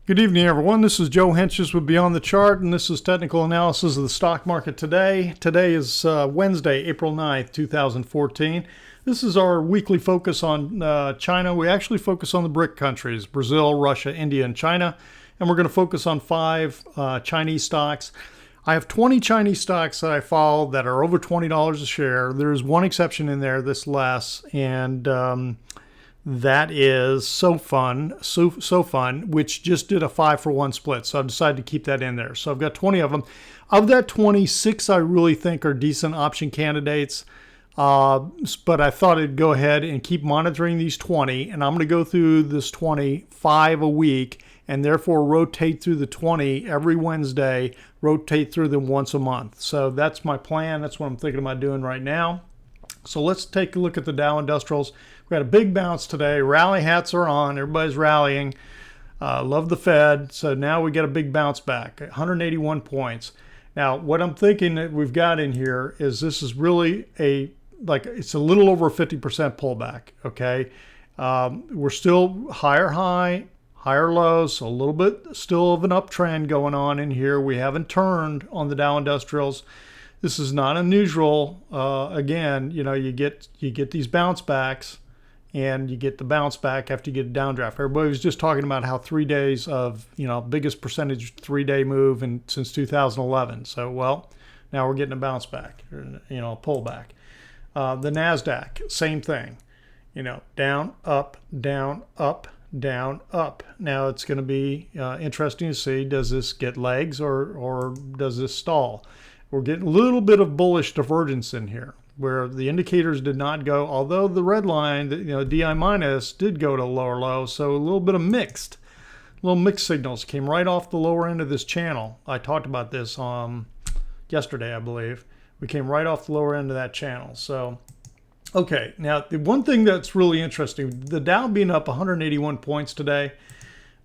Good evening, everyone. This is Joe Henches with Beyond the Chart, and this is technical analysis of the stock market today. Today is Wednesday, April 9th, 2014. This is our weekly focus on China. We actually focus on the BRIC countries, Brazil, Russia, India, and China. And we're going to focus on 5 Chinese stocks. I have 20 Chinese stocks that I follow that are over $20 a share. There's one exception in there that's less, and that is So Fun, which just did a 5-for-1 split. So I've decided to keep that in there. So I've got 20 of them. Of that 26, I really think are decent option candidates. But I thought I'd go ahead and keep monitoring these 20. And I'm going to go through this 25 a week and therefore rotate through the 20 every Wednesday, rotate through them once a month. So that's my plan. That's what I'm thinking about doing right now. So let's take a look at the Dow Industrials. We had a big bounce today. Rally hats are on. Everybody's rallying. Love the Fed. So now we get a big bounce back, 181 points. Now, what I'm thinking that we've got in here is this is really it's a little over a 50% pullback, okay? We're still higher high, higher lows, so a little bit still of an uptrend going on in here. We haven't turned on the Dow Industrials. This is not unusual. Again, you know, you get these bounce backs, and you get the bounce back after you get a downdraft. Everybody was just talking about how 3 days of, biggest percentage 3-day move since 2011. So, well, now we're getting a bounce back, a pullback. The NASDAQ, same thing. Down, up, down, up, down, up. Now it's going to be interesting to see, does this get legs or does this stall? We're getting a little bit of bullish divergence in here where the indicators did not go, although the red line, DI minus did go to lower low. So a little bit of mixed signals came right off the lower end of this channel. I talked about this yesterday, I believe. We came right off the lower end of that channel. So, okay. Now, the one thing that's really interesting, the Dow being up 181 points today,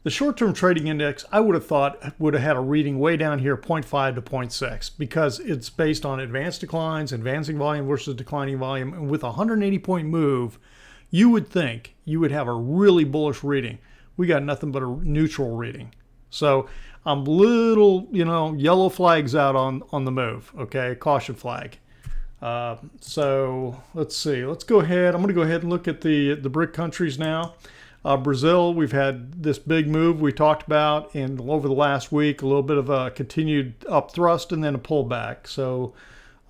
the short-term trading index, I would have thought would have had a reading way down here, 0.5 to 0.6, because it's based on advanced declines, advancing volume versus declining volume. And with a 180-point move, you would think you would have a really bullish reading. We got nothing but a neutral reading. So I'm little, yellow flags out on the move, okay, caution flag. So let's see. Let's go ahead. I'm going to go ahead and look at the BRIC countries now. Brazil, we've had this big move we talked about over the last week, a little bit of a continued up thrust and then a pullback. So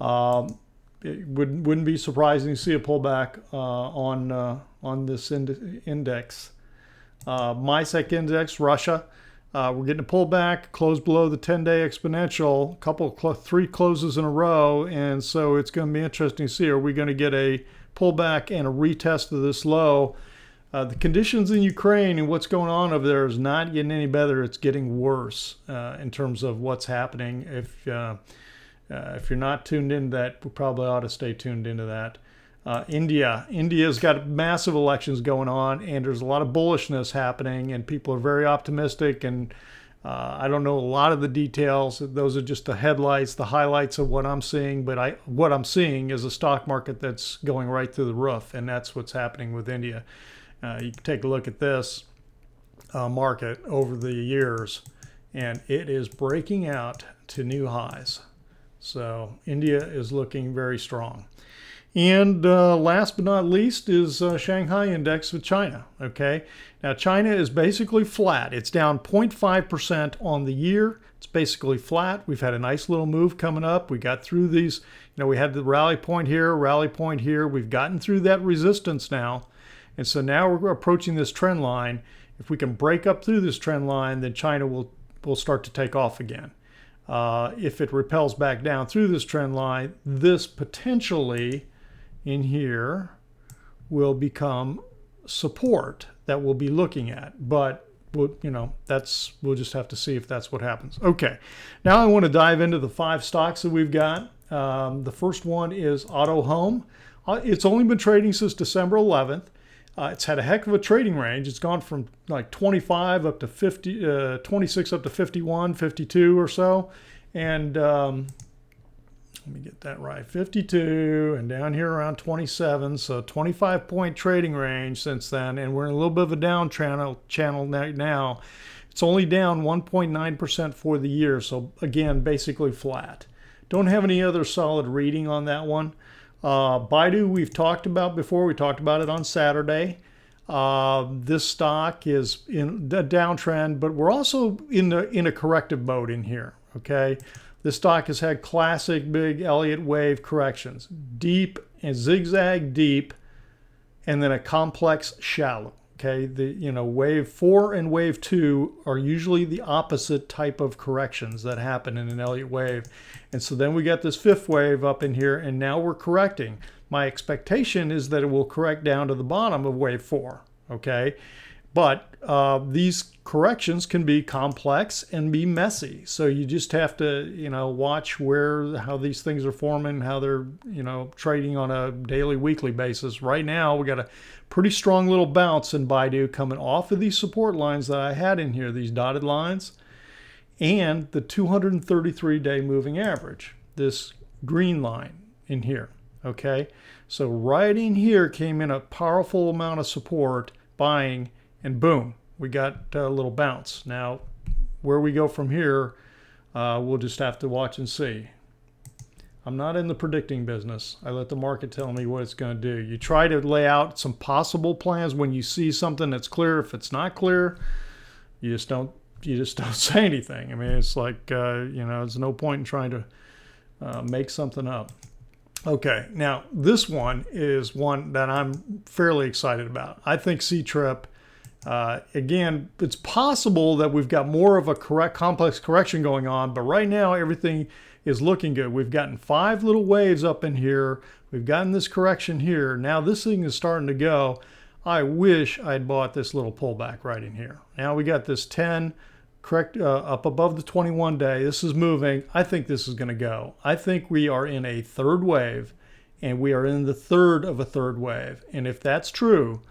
it wouldn't be surprising to see a pullback on this index. MISEC index, Russia, we're getting a pullback, close below the 10-day exponential, 3 closes in a row, and so it's going to be interesting to see, are we going to get a pullback and a retest of this low? The conditions in Ukraine and what's going on over there is not getting any better. It's getting worse in terms of what's happening. If you're not tuned into that, we probably ought to stay tuned into that. India's got massive elections going on, and there's a lot of bullishness happening, and people are very optimistic. And I don't know a lot of the details. Those are just the headlights, the highlights of what I'm seeing. But what I'm seeing is a stock market that's going right through the roof, and that's what's happening with India. You can take a look at this market over the years, and it is breaking out to new highs. So India is looking very strong. And last but not least is Shanghai Index with China. Okay, now China is basically flat. It's down 0.5% on the year. It's basically flat. We've had a nice little move coming up. We got through these. We had the rally point here, rally point here. We've gotten through that resistance now. And so now we're approaching this trend line. If we can break up through this trend line, then China will start to take off again. If it repels back down through this trend line, this potentially in here will become support that we'll be looking at. But we'll just have to see if that's what happens. Okay, now I want to dive into the 5 stocks that we've got. The first one is Auto Home. It's only been trading since December 11th. It's had a heck of a trading range. It's gone from like 25 up to 50, 26 up to 51, 52 or so. And let me get that right, 52 and down here around 27. So 25-point trading range since then. And we're in a little bit of a down channel now. It's only down 1.9% for the year. So again, basically flat. Don't have any other solid reading on that one. BIDU we've talked about before. We talked about it on Saturday. This stock is in the downtrend, but we're also in a corrective mode in here. Okay, this stock has had classic big Elliott wave corrections, deep and zigzag deep, and then a complex shallow. Okay, wave 4 and wave 2 are usually the opposite type of corrections that happen in an Elliott wave. And so then we got this fifth wave up in here, and now we're correcting. My expectation is that it will correct down to the bottom of wave 4. Okay, but these corrections can be complex and be messy. So you just have to, watch how these things are forming, how they're, trading on a daily, weekly basis. Right now, we got a pretty strong little bounce in BIDU coming off of these support lines that I had in here, these dotted lines, and the 233-day moving average, this green line in here. Okay, so right in here came in a powerful amount of support, buying, and boom, we got a little bounce. Now, where we go from here, we'll just have to watch and see. I'm not in the predicting business. I let the market tell me what it's going to do. You try to lay out some possible plans when you see something that's clear. If it's not clear, you just don't say anything. I mean, it's like there's no point in trying to make something up. Okay, now this one is one that I'm fairly excited about. I think CTRP. Again, it's possible that we've got more of a complex correction going on, but right now everything is looking good. We've gotten 5 little waves up in here. We've gotten this correction here. Now this thing is starting to go. I wish I'd bought this little pullback right in here. Now we got this 10 correct up above the 21 day. This is moving. I think this is going to go. I think we are in a third wave, and we are in the third of a third wave. And if that's true,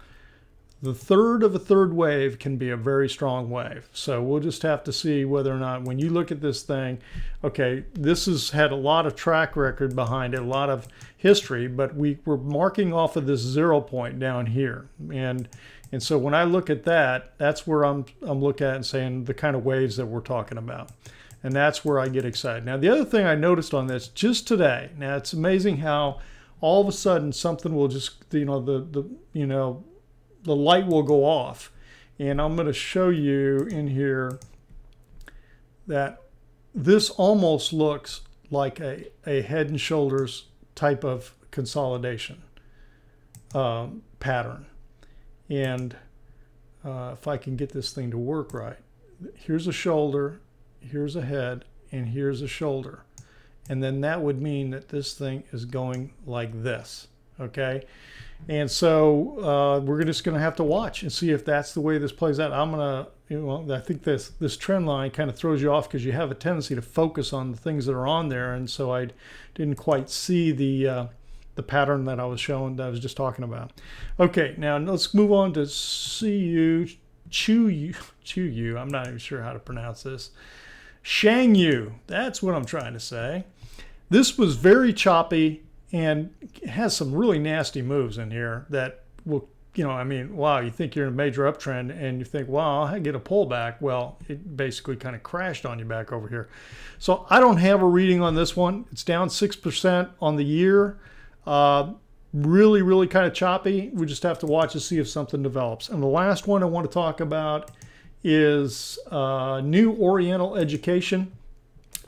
the third of a third wave can be a very strong wave. So we'll just have to see whether or not, when you look at this thing, okay, this has had a lot of track record behind it, a lot of history, but we're marking off of this 0 point down here. And so when I look at that, that's where I'm looking at and saying the kind of waves that we're talking about. And that's where I get excited. Now, the other thing I noticed on this just today, now it's amazing how all of a sudden something will just, the light will go off. And I'm going to show you in here that this almost looks like a head and shoulders type of consolidation pattern. And if I can get this thing to work right, here's a shoulder, here's a head, and here's a shoulder. And then that would mean that this thing is going like this. Okay, and so we're just going to have to watch and see if that's the way this plays out. I'm going to, I think this trend line kind of throws you off because you have a tendency to focus on the things that are on there, and so I didn't quite see the pattern that I was showing, that I was just talking about. Okay, now let's move on to CYOU. I'm not even sure how to pronounce this. CYOU. That's what I'm trying to say. This was very choppy and has some really nasty moves in here that will, wow, you think you're in a major uptrend and you think, wow, I get a pullback. Well, it basically kind of crashed on you back over here. So I don't have a reading on this one. It's down 6% on the year. Really, really kind of choppy. We just have to watch to see if something develops. And the last one I want to talk about is New Oriental Education.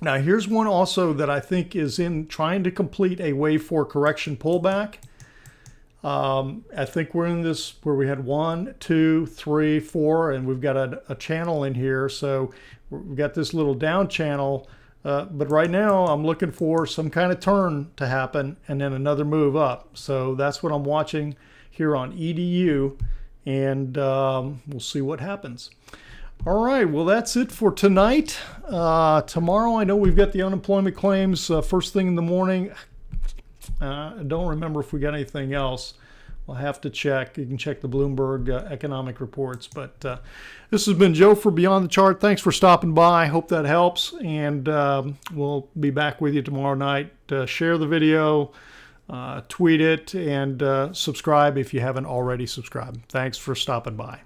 Now, here's one also that I think is in trying to complete a wave 4 correction pullback. I think we're in this where we had 1, 2, 3, 4, and we've got a channel in here. So we've got this little down channel. But right now I'm looking for some kind of turn to happen and then another move up. So that's what I'm watching here on EDU, and we'll see what happens. All right, well, that's it for tonight. Tomorrow, I know we've got the unemployment claims first thing in the morning. I don't remember if we got anything else. We'll have to check. You can check the Bloomberg economic reports. But this has been Joe for Beyond the Chart. Thanks for stopping by. Hope that helps. And we'll be back with you tomorrow night. Share the video, tweet it, and subscribe if you haven't already subscribed. Thanks for stopping by.